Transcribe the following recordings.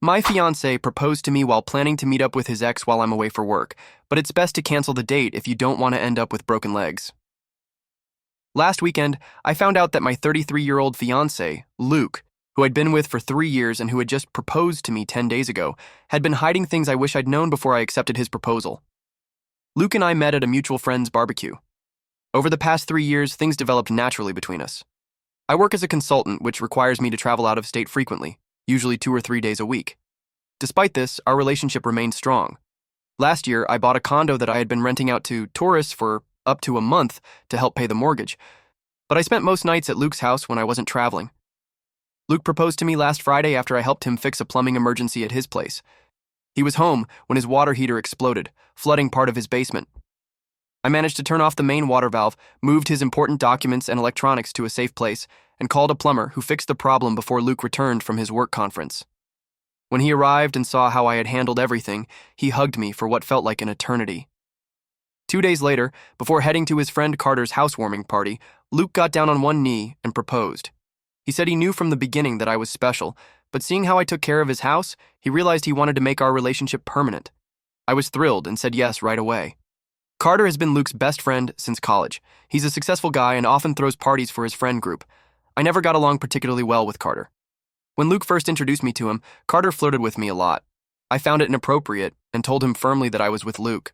My fiancé proposed to me while planning to meet up with his ex while I'm away for work, but it's best to cancel the date if you don't want to end up with broken legs. Last weekend, I found out that my 33-year-old fiancé, Luke, who I'd been with for 3 years and who had just proposed to me 10 days ago, had been hiding things I wish I'd known before I accepted his proposal. Luke and I met at a mutual friend's barbecue. Over the past 3 years, things developed naturally between us. I work as a consultant, which requires me to travel out of state frequently, usually 2 or 3 days a week. Despite this, our relationship remained strong. Last year, I bought a condo that I had been renting out to tourists for up to a month to help pay the mortgage, but I spent most nights at Luke's house when I wasn't traveling. Luke proposed to me last Friday after I helped him fix a plumbing emergency at his place. He was home when his water heater exploded, flooding part of his basement. I managed to turn off the main water valve, moved his important documents and electronics to a safe place, and called a plumber who fixed the problem before Luke returned from his work conference. When he arrived and saw how I had handled everything, he hugged me for what felt like an eternity. 2 days later, before heading to his friend Carter's housewarming party, Luke got down on one knee and proposed. He said he knew from the beginning that I was special, but seeing how I took care of his house, he realized he wanted to make our relationship permanent. I was thrilled and said yes right away. Carter has been Luke's best friend since college. He's a successful guy and often throws parties for his friend group. I never got along particularly well with Carter. When Luke first introduced me to him, Carter flirted with me a lot. I found it inappropriate and told him firmly that I was with Luke.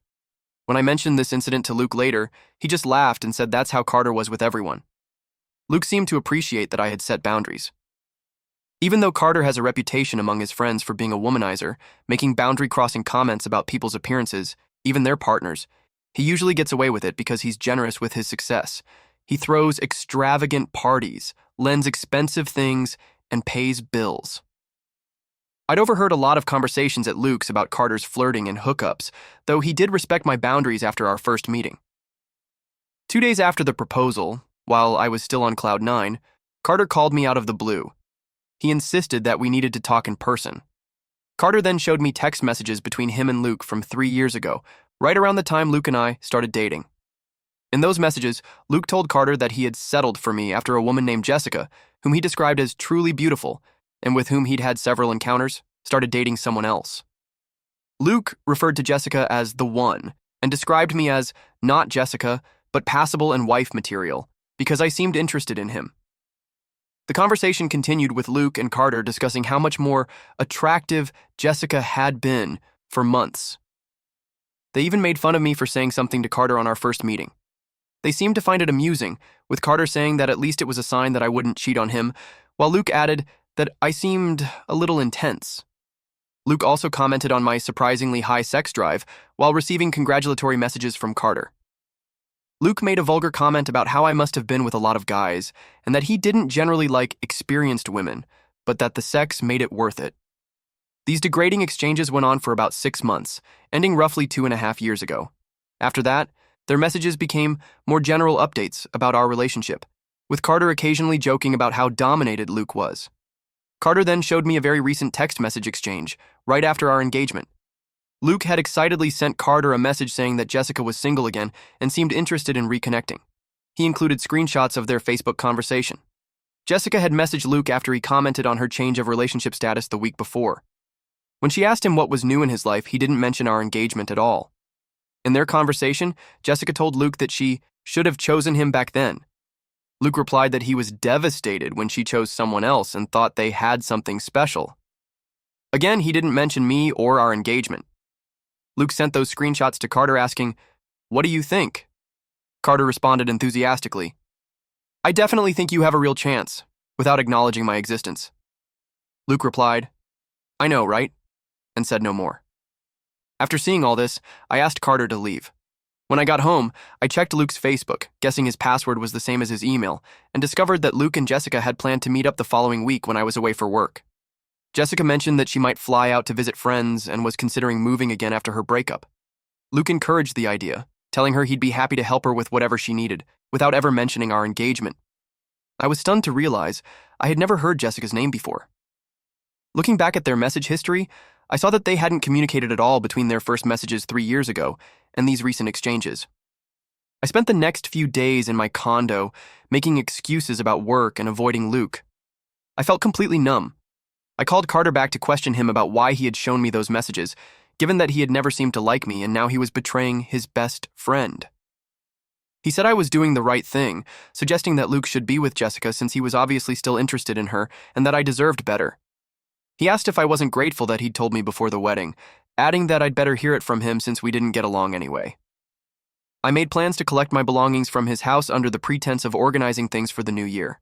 When I mentioned this incident to Luke later, he just laughed and said that's how Carter was with everyone. Luke seemed to appreciate that I had set boundaries. Even though Carter has a reputation among his friends for being a womanizer, making boundary-crossing comments about people's appearances, even their partners, he usually gets away with it because he's generous with his success. He throws extravagant parties, lends expensive things, and pays bills. I'd overheard a lot of conversations at Luke's about Carter's flirting and hookups, though he did respect my boundaries after our first meeting. 2 days after the proposal, while I was still on cloud 9, Carter called me out of the blue. He insisted that we needed to talk in person. Carter then showed me text messages between him and Luke from 3 years ago, right around the time Luke and I started dating. In those messages, Luke told Carter that he had settled for me after a woman named Jessica, whom he described as truly beautiful, and with whom he'd had several encounters, started dating someone else. Luke referred to Jessica as the one, and described me as not Jessica, but passable and wife material, because I seemed interested in him. The conversation continued with Luke and Carter discussing how much more attractive Jessica had been for months. They even made fun of me for saying something to Carter on our first meeting. They seemed to find it amusing, with Carter saying that at least it was a sign that I wouldn't cheat on him, while Luke added that I seemed a little intense. Luke also commented on my surprisingly high sex drive while receiving congratulatory messages from Carter. Luke made a vulgar comment about how I must have been with a lot of guys, and that he didn't generally like experienced women, but that the sex made it worth it. These degrading exchanges went on for about 6 months, ending roughly 2.5 years ago. After that, their messages became more general updates about our relationship, with Carter occasionally joking about how dominated Luke was. Carter then showed me a very recent text message exchange, right after our engagement. Luke had excitedly sent Carter a message saying that Jessica was single again and seemed interested in reconnecting. He included screenshots of their Facebook conversation. Jessica had messaged Luke after he commented on her change of relationship status the week before. When she asked him what was new in his life, he didn't mention our engagement at all. In their conversation, Jessica told Luke that she should have chosen him back then. Luke replied that he was devastated when she chose someone else and thought they had something special. Again, he didn't mention me or our engagement. Luke sent those screenshots to Carter asking, "What do you think?" Carter responded enthusiastically, "I definitely think you have a real chance," without acknowledging my existence. Luke replied, "I know, right?" and said no more. After seeing all this, I asked Carter to leave. When I got home, I checked Luke's Facebook, guessing his password was the same as his email, and discovered that Luke and Jessica had planned to meet up the following week when I was away for work. Jessica mentioned that she might fly out to visit friends and was considering moving again after her breakup. Luke encouraged the idea, telling her he'd be happy to help her with whatever she needed, without ever mentioning our engagement. I was stunned to realize I had never heard Jessica's name before. Looking back at their message history, I saw that they hadn't communicated at all between their first messages 3 years ago and these recent exchanges. I spent the next few days in my condo, making excuses about work and avoiding Luke. I felt completely numb. I called Carter back to question him about why he had shown me those messages, given that he had never seemed to like me and now he was betraying his best friend. He said I was doing the right thing, suggesting that Luke should be with Jessica since he was obviously still interested in her and that I deserved better. He asked if I wasn't grateful that he'd told me before the wedding, adding that I'd better hear it from him since we didn't get along anyway. I made plans to collect my belongings from his house under the pretense of organizing things for the new year.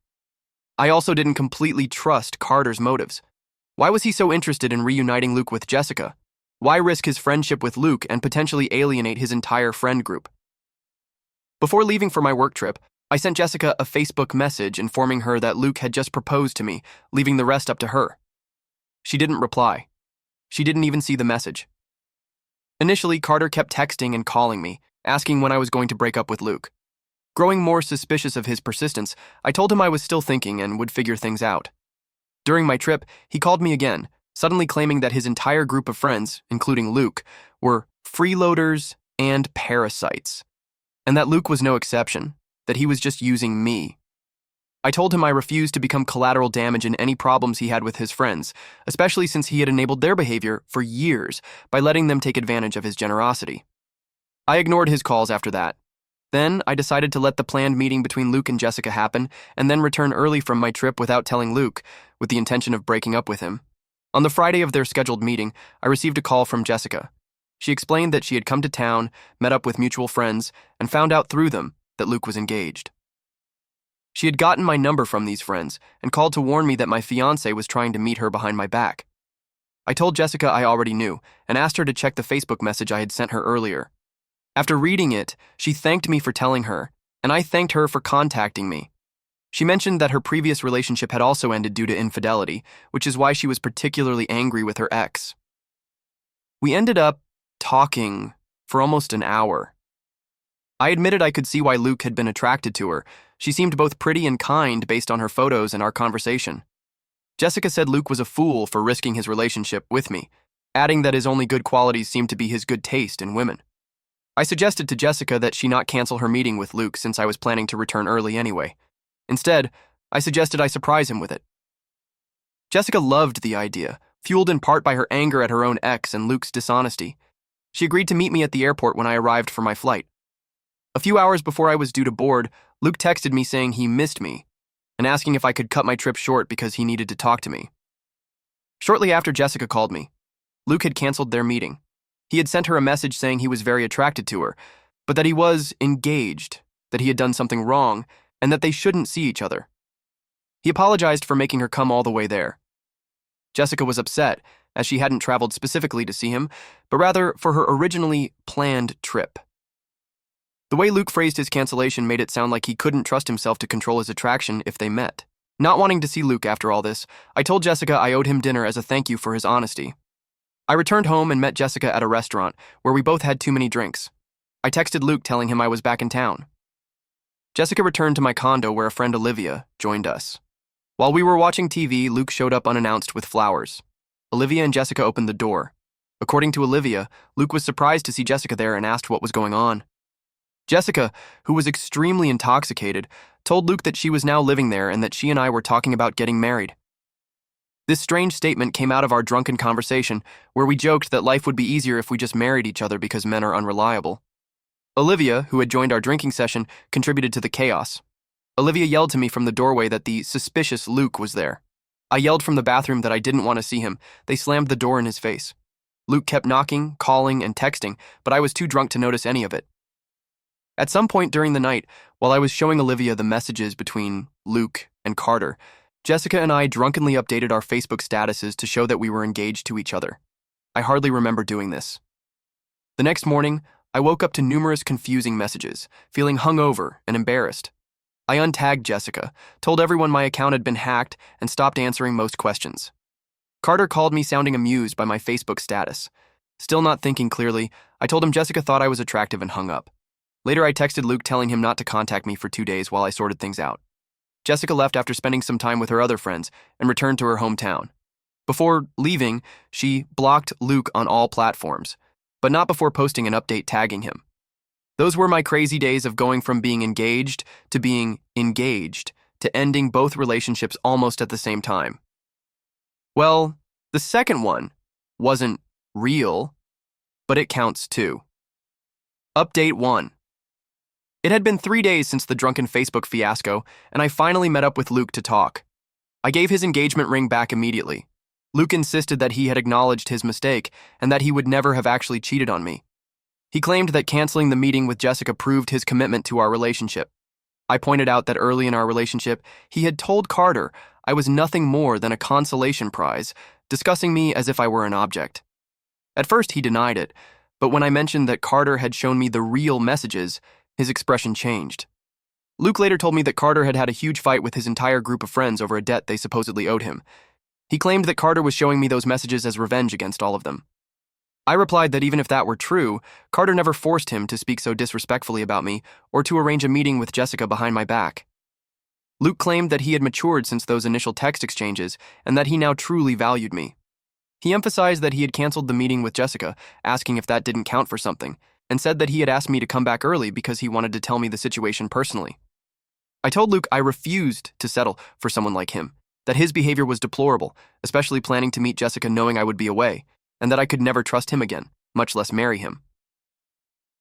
I also didn't completely trust Carter's motives. Why was he so interested in reuniting Luke with Jessica? Why risk his friendship with Luke and potentially alienate his entire friend group? Before leaving for my work trip, I sent Jessica a Facebook message informing her that Luke had just proposed to me, leaving the rest up to her. She didn't reply. She didn't even see the message. Initially, Carter kept texting and calling me, asking when I was going to break up with Luke. Growing more suspicious of his persistence, I told him I was still thinking and would figure things out. During my trip, he called me again, suddenly claiming that his entire group of friends, including Luke, were freeloaders and parasites, and that Luke was no exception, that he was just using me. I told him I refused to become collateral damage in any problems he had with his friends, especially since he had enabled their behavior for years by letting them take advantage of his generosity. I ignored his calls after that. Then, I decided to let the planned meeting between Luke and Jessica happen and then return early from my trip without telling Luke, with the intention of breaking up with him. On the Friday of their scheduled meeting, I received a call from Jessica. She explained that she had come to town, met up with mutual friends, and found out through them that Luke was engaged. She had gotten my number from these friends and called to warn me that my fiancé was trying to meet her behind my back. I told Jessica I already knew and asked her to check the Facebook message I had sent her earlier. After reading it, she thanked me for telling her, and I thanked her for contacting me. She mentioned that her previous relationship had also ended due to infidelity, which is why she was particularly angry with her ex. We ended up talking for almost an hour. I admitted I could see why Luke had been attracted to her. She seemed both pretty and kind based on her photos and our conversation. Jessica said Luke was a fool for risking his relationship with me, adding that his only good qualities seemed to be his good taste in women. I suggested to Jessica that she not cancel her meeting with Luke since I was planning to return early anyway. Instead, I suggested I surprise him with it. Jessica loved the idea, fueled in part by her anger at her own ex and Luke's dishonesty. She agreed to meet me at the airport when I arrived for my flight. A few hours before I was due to board, Luke texted me saying he missed me and asking if I could cut my trip short because he needed to talk to me. Shortly after Jessica called me, Luke had canceled their meeting. He had sent her a message saying he was very attracted to her, but that he was engaged, that he had done something wrong, and that they shouldn't see each other. He apologized for making her come all the way there. Jessica was upset, as she hadn't traveled specifically to see him, but rather for her originally planned trip. The way Luke phrased his cancellation made it sound like he couldn't trust himself to control his attraction if they met. Not wanting to see Luke after all this, I told Jessica I owed him dinner as a thank you for his honesty. I returned home and met Jessica at a restaurant, where we both had too many drinks. I texted Luke telling him I was back in town. Jessica returned to my condo where a friend Olivia joined us. While we were watching TV, Luke showed up unannounced with flowers. Olivia and Jessica opened the door. According to Olivia, Luke was surprised to see Jessica there and asked what was going on. Jessica, who was extremely intoxicated, told Luke that she was now living there and that she and I were talking about getting married. This strange statement came out of our drunken conversation, where we joked that life would be easier if we just married each other because men are unreliable. Olivia, who had joined our drinking session, contributed to the chaos. Olivia yelled to me from the doorway that the suspicious Luke was there. I yelled from the bathroom that I didn't want to see him. They slammed the door in his face. Luke kept knocking, calling, and texting, but I was too drunk to notice any of it. At some point during the night, while I was showing Olivia the messages between Luke and Carter, Jessica and I drunkenly updated our Facebook statuses to show that we were engaged to each other. I hardly remember doing this. The next morning, I woke up to numerous confusing messages, feeling hungover and embarrassed. I untagged Jessica, told everyone my account had been hacked, and stopped answering most questions. Carter called me sounding amused by my Facebook status. Still not thinking clearly, I told him Jessica thought I was attractive and hung up. Later, I texted Luke telling him not to contact me for 2 days while I sorted things out. Jessica left after spending some time with her other friends and returned to her hometown. Before leaving, she blocked Luke on all platforms, but not before posting an update tagging him. Those were my crazy days of going from being engaged to ending both relationships almost at the same time. Well, the second one wasn't real, but it counts too. Update 1. It had been 3 days since the drunken Facebook fiasco, and I finally met up with Luke to talk. I gave his engagement ring back immediately. Luke insisted that he had acknowledged his mistake and that he would never have actually cheated on me. He claimed that canceling the meeting with Jessica proved his commitment to our relationship. I pointed out that early in our relationship, he had told Carter I was nothing more than a consolation prize, discussing me as if I were an object. At first, he denied it, but when I mentioned that Carter had shown me the real messages, his expression changed. Luke later told me that Carter had had a huge fight with his entire group of friends over a debt they supposedly owed him. He claimed that Carter was showing me those messages as revenge against all of them. I replied that even if that were true, Carter never forced him to speak so disrespectfully about me or to arrange a meeting with Jessica behind my back. Luke claimed that he had matured since those initial text exchanges and that he now truly valued me. He emphasized that he had canceled the meeting with Jessica, asking if that didn't count for something, and said that he had asked me to come back early because he wanted to tell me the situation personally. I told Luke I refused to settle for someone like him, that his behavior was deplorable, especially planning to meet Jessica knowing I would be away, and that I could never trust him again, much less marry him.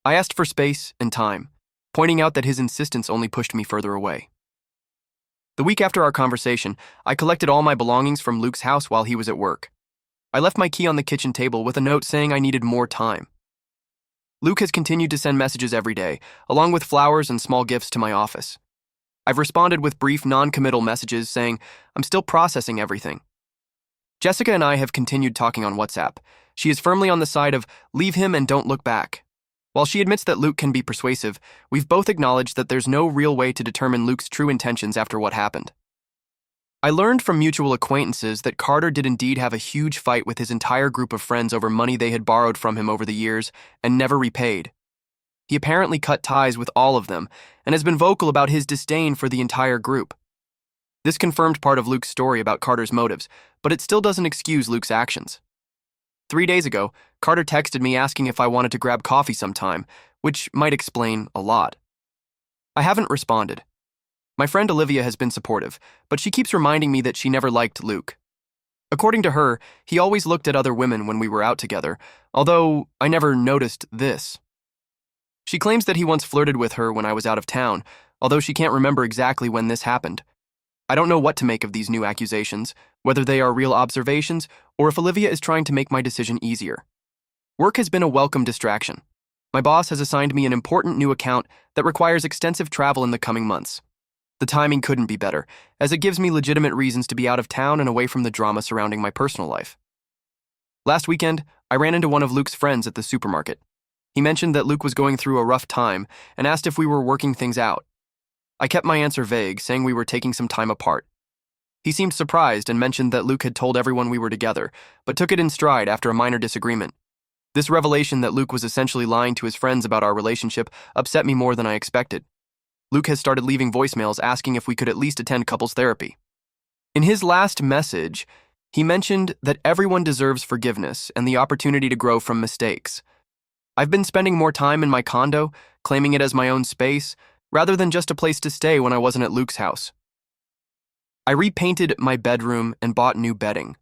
I asked for space and time, pointing out that his insistence only pushed me further away. The week after our conversation, I collected all my belongings from Luke's house while he was at work. I left my key on the kitchen table with a note saying I needed more time. Luke has continued to send messages every day, along with flowers and small gifts to my office. I've responded with brief, non-committal messages saying I'm still processing everything. Jessica and I have continued talking on WhatsApp. She is firmly on the side of leave him and don't look back. While she admits that Luke can be persuasive, we've both acknowledged that there's no real way to determine Luke's true intentions after what happened. I learned from mutual acquaintances that Carter did indeed have a huge fight with his entire group of friends over money they had borrowed from him over the years and never repaid. He apparently cut ties with all of them and has been vocal about his disdain for the entire group. This confirmed part of Luke's story about Carter's motives, but it still doesn't excuse Luke's actions. 3 days ago, Carter texted me asking if I wanted to grab coffee sometime, which might explain a lot. I haven't responded. My friend Olivia has been supportive, but she keeps reminding me that she never liked Luke. According to her, he always looked at other women when we were out together, although I never noticed this. She claims that he once flirted with her when I was out of town, although she can't remember exactly when this happened. I don't know what to make of these new accusations, whether they are real observations or if Olivia is trying to make my decision easier. Work has been a welcome distraction. My boss has assigned me an important new account that requires extensive travel in the coming months. The timing couldn't be better, as it gives me legitimate reasons to be out of town and away from the drama surrounding my personal life. Last weekend, I ran into one of Luke's friends at the supermarket. He mentioned that Luke was going through a rough time and asked if we were working things out. I kept my answer vague, saying we were taking some time apart. He seemed surprised and mentioned that Luke had told everyone we were together, but took it in stride after a minor disagreement. This revelation that Luke was essentially lying to his friends about our relationship upset me more than I expected. Luke has started leaving voicemails asking if we could at least attend couples therapy. In his last message, he mentioned that everyone deserves forgiveness and the opportunity to grow from mistakes. I've been spending more time in my condo, claiming it as my own space, rather than just a place to stay when I wasn't at Luke's house. I repainted my bedroom and bought new bedding.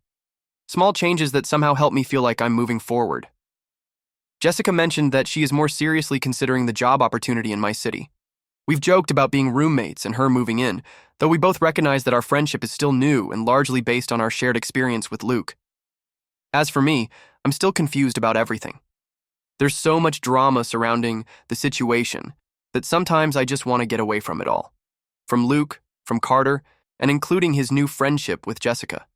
Small changes that somehow help me feel like I'm moving forward. Jessica mentioned that she is more seriously considering the job opportunity in my city. We've joked about being roommates and her moving in, though we both recognize that our friendship is still new and largely based on our shared experience with Luke. As for me, I'm still confused about everything. There's so much drama surrounding the situation that sometimes I just want to get away from it all. From Luke, from Carter, and including his new friendship with Jessica.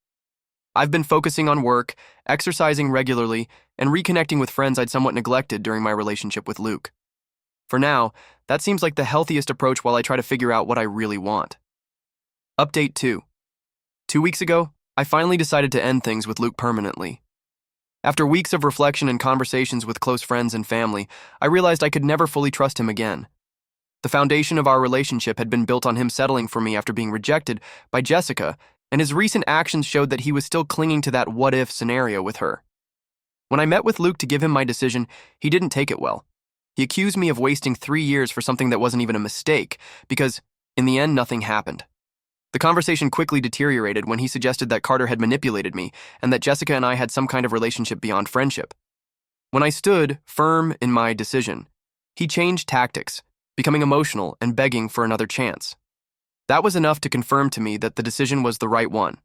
I've been focusing on work, exercising regularly, and reconnecting with friends I'd somewhat neglected during my relationship with Luke. For now, that seems like the healthiest approach while I try to figure out what I really want. Update 2. 2 weeks ago, I finally decided to end things with Luke permanently. After weeks of reflection and conversations with close friends and family, I realized I could never fully trust him again. The foundation of our relationship had been built on him settling for me after being rejected by Jessica, and his recent actions showed that he was still clinging to that what-if scenario with her. When I met with Luke to give him my decision, he didn't take it well. He accused me of wasting 3 years for something that wasn't even a mistake, because, in the end, nothing happened. The conversation quickly deteriorated when he suggested that Carter had manipulated me and that Jessica and I had some kind of relationship beyond friendship. When I stood firm in my decision, he changed tactics, becoming emotional and begging for another chance. That was enough to confirm to me that the decision was the right one.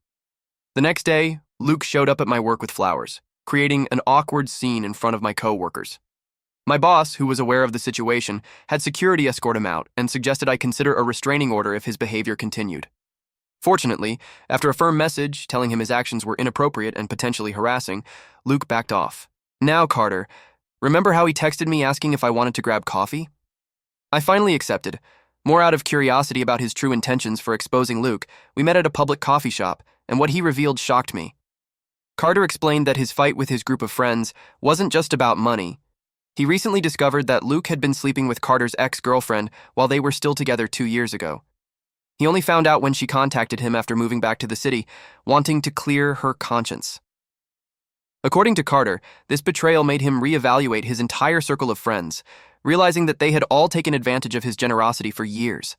The next day, Luke showed up at my work with flowers, creating an awkward scene in front of my co-workers. My boss, who was aware of the situation, had security escort him out and suggested I consider a restraining order if his behavior continued. Fortunately, after a firm message telling him his actions were inappropriate and potentially harassing, Luke backed off. Now, Carter, remember how he texted me asking if I wanted to grab coffee? I finally accepted. More out of curiosity about his true intentions for exposing Luke, we met at a public coffee shop, and what he revealed shocked me. Carter explained that his fight with his group of friends wasn't just about money. He recently discovered that Luke had been sleeping with Carter's ex-girlfriend while they were still together 2 years ago. He only found out when she contacted him after moving back to the city, wanting to clear her conscience. According to Carter, this betrayal made him reevaluate his entire circle of friends, realizing that they had all taken advantage of his generosity for years.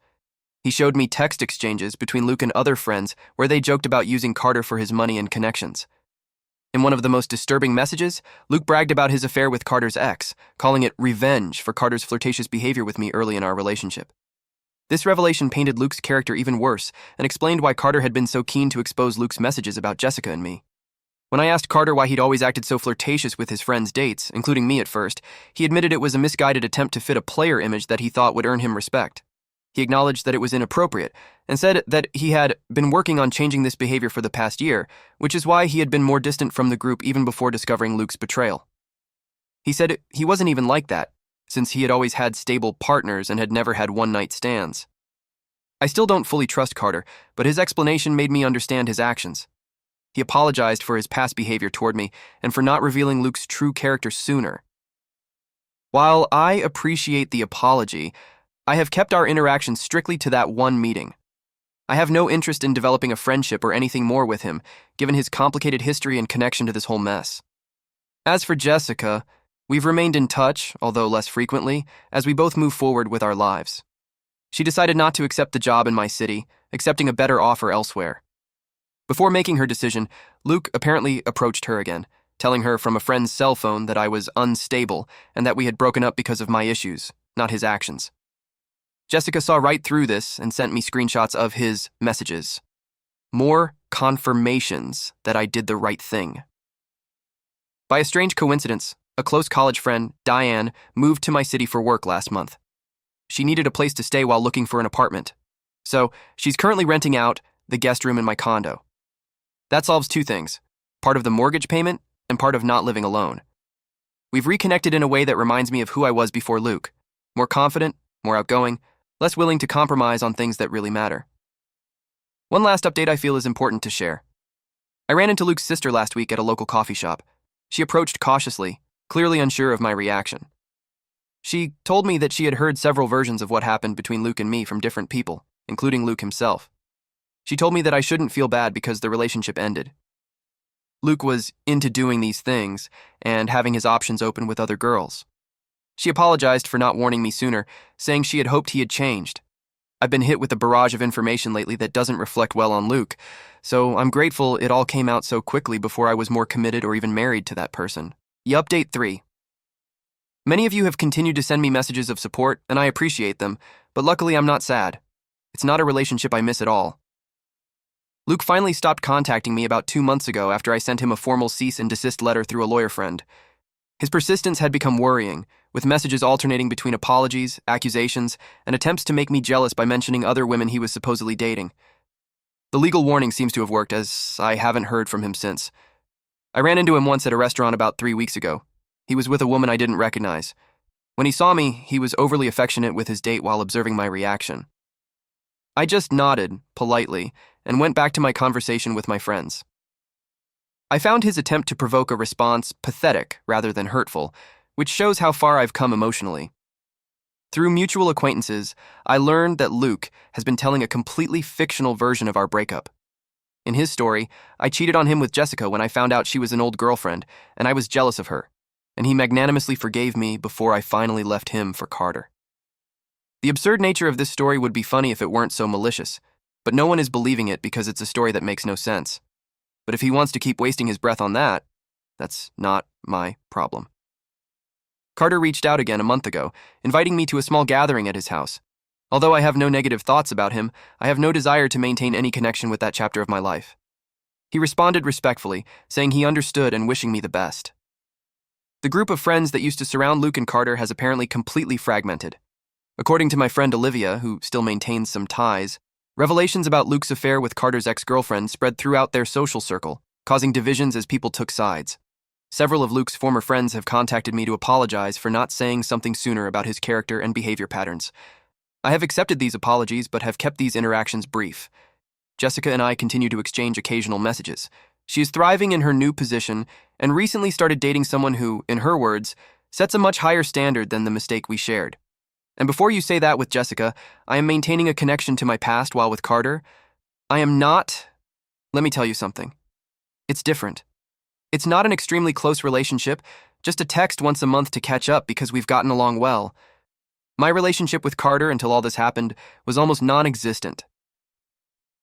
He showed me text exchanges between Luke and other friends where they joked about using Carter for his money and connections. In one of the most disturbing messages, Luke bragged about his affair with Carter's ex, calling it revenge for Carter's flirtatious behavior with me early in our relationship. This revelation painted Luke's character even worse and explained why Carter had been so keen to expose Luke's messages about Jessica and me. When I asked Carter why he'd always acted so flirtatious with his friends' dates, including me at first, he admitted it was a misguided attempt to fit a player image that he thought would earn him respect. He acknowledged that it was inappropriate and said that he had been working on changing this behavior for the past year, which is why he had been more distant from the group even before discovering Luke's betrayal. He said he wasn't even like that, since he had always had stable partners and had never had one-night stands. I still don't fully trust Carter, but his explanation made me understand his actions. He apologized for his past behavior toward me and for not revealing Luke's true character sooner. While I appreciate the apology, I have kept our interaction strictly to that one meeting. I have no interest in developing a friendship or anything more with him, given his complicated history and connection to this whole mess. As for Jessica, we've remained in touch, although less frequently, as we both move forward with our lives. She decided not to accept the job in my city, accepting a better offer elsewhere. Before making her decision, Luke apparently approached her again, telling her from a friend's cell phone that I was unstable and that we had broken up because of my issues, not his actions. Jessica saw right through this and sent me screenshots of his messages. More confirmations that I did the right thing. By a strange coincidence, a close college friend, Diane, moved to my city for work last month. She needed a place to stay while looking for an apartment. So, she's currently renting out the guest room in my condo. That solves two things, part of the mortgage payment and part of not living alone. We've reconnected in a way that reminds me of who I was before Luke. More confident, more outgoing, less willing to compromise on things that really matter. One last update I feel is important to share. I ran into Luke's sister last week at a local coffee shop. She approached cautiously, clearly unsure of my reaction. She told me that she had heard several versions of what happened between Luke and me from different people, including Luke himself. She told me that I shouldn't feel bad because the relationship ended. Luke was into doing these things and having his options open with other girls. She apologized for not warning me sooner, saying she had hoped he had changed. I've been hit with a barrage of information lately that doesn't reflect well on Luke, so I'm grateful it all came out so quickly before I was more committed or even married to that person. Update 3. Many of you have continued to send me messages of support, and I appreciate them, but luckily I'm not sad. It's not a relationship I miss at all. Luke finally stopped contacting me about 2 months ago after I sent him a formal cease and desist letter through a lawyer friend. His persistence had become worrying, with messages alternating between apologies, accusations, and attempts to make me jealous by mentioning other women he was supposedly dating. The legal warning seems to have worked, as I haven't heard from him since. I ran into him once at a restaurant about 3 weeks ago. He was with a woman I didn't recognize. When he saw me, he was overly affectionate with his date while observing my reaction. I just nodded, politely, and went back to my conversation with my friends. I found his attempt to provoke a response pathetic rather than hurtful, which shows how far I've come emotionally. Through mutual acquaintances, I learned that Luke has been telling a completely fictional version of our breakup. In his story, I cheated on him with Jessica when I found out she was an old girlfriend, and I was jealous of her, and he magnanimously forgave me before I finally left him for Carter. The absurd nature of this story would be funny if it weren't so malicious. But no one is believing it because it's a story that makes no sense. But if he wants to keep wasting his breath on that, that's not my problem. Carter reached out again a month ago, inviting me to a small gathering at his house. Although I have no negative thoughts about him, I have no desire to maintain any connection with that chapter of my life. He responded respectfully, saying he understood and wishing me the best. The group of friends that used to surround Luke and Carter has apparently completely fragmented. According to my friend Olivia, who still maintains some ties, revelations about Luke's affair with Carter's ex-girlfriend spread throughout their social circle, causing divisions as people took sides. Several of Luke's former friends have contacted me to apologize for not saying something sooner about his character and behavior patterns. I have accepted these apologies but have kept these interactions brief. Jessica and I continue to exchange occasional messages. She is thriving in her new position and recently started dating someone who, in her words, sets a much higher standard than the mistake we shared. And before you say that with Jessica, I am maintaining a connection to my past while with Carter. I am not... Let me tell you something. It's different. It's not an extremely close relationship, just a text once a month to catch up because we've gotten along well. My relationship with Carter until all this happened was almost non-existent.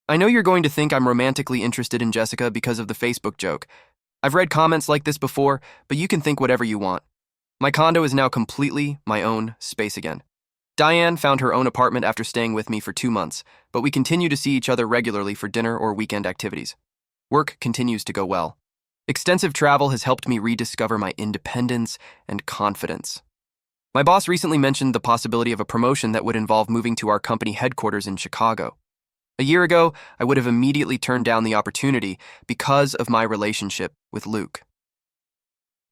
I know you're going to think I'm romantically interested in Jessica because of the Facebook joke. I've read comments like this before, but you can think whatever you want. My condo is now completely my own space again. Diane found her own apartment after staying with me for 2 months, but we continue to see each other regularly for dinner or weekend activities. Work continues to go well. Extensive travel has helped me rediscover my independence and confidence. My boss recently mentioned the possibility of a promotion that would involve moving to our company headquarters in Chicago. A year ago, I would have immediately turned down the opportunity because of my relationship with Luke.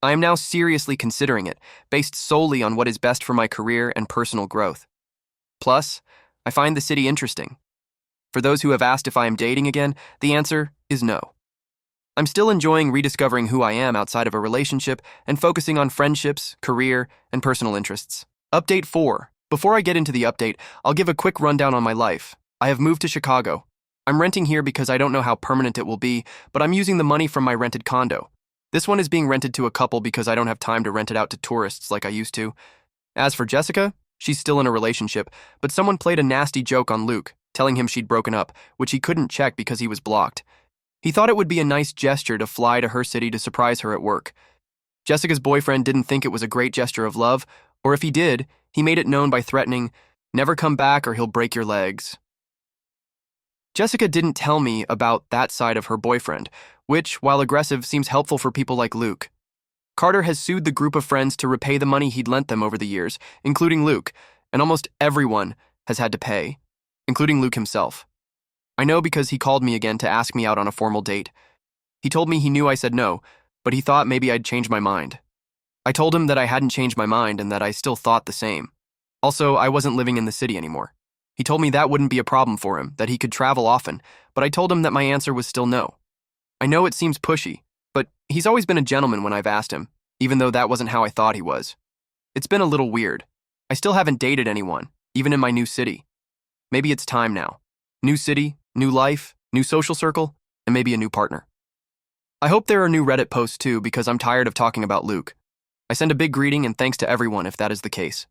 I am now seriously considering it, based solely on what is best for my career and personal growth. Plus, I find the city interesting. For those who have asked if I am dating again, the answer is no. I'm still enjoying rediscovering who I am outside of a relationship and focusing on friendships, career, and personal interests. Update 4. Before I get into the update, I'll give a quick rundown on my life. I have moved to Chicago. I'm renting here because I don't know how permanent it will be, but I'm using the money from my rented condo. This one is being rented to a couple because I don't have time to rent it out to tourists like I used to. As for Jessica, she's still in a relationship, but someone played a nasty joke on Luke, telling him she'd broken up, which he couldn't check because he was blocked. He thought it would be a nice gesture to fly to her city to surprise her at work. Jessica's boyfriend didn't think it was a great gesture of love, or if he did, he made it known by threatening, "Never come back or he'll break your legs." Jessica didn't tell me about that side of her boyfriend, which, while aggressive, seems helpful for people like Luke. Carter has sued the group of friends to repay the money he'd lent them over the years, including Luke, and almost everyone has had to pay, including Luke himself. I know because he called me again to ask me out on a formal date. He told me he knew I said no, but he thought maybe I'd changed my mind. I told him that I hadn't changed my mind and that I still thought the same. Also, I wasn't living in the city anymore. He told me that wouldn't be a problem for him, that he could travel often, but I told him that my answer was still no. I know it seems pushy, but he's always been a gentleman when I've asked him, even though that wasn't how I thought he was. It's been a little weird. I still haven't dated anyone, even in my new city. Maybe it's time now. New city, new life, new social circle, and maybe a new partner. I hope there are new Reddit posts too because I'm tired of talking about Luke. I send a big greeting and thanks to everyone if that is the case.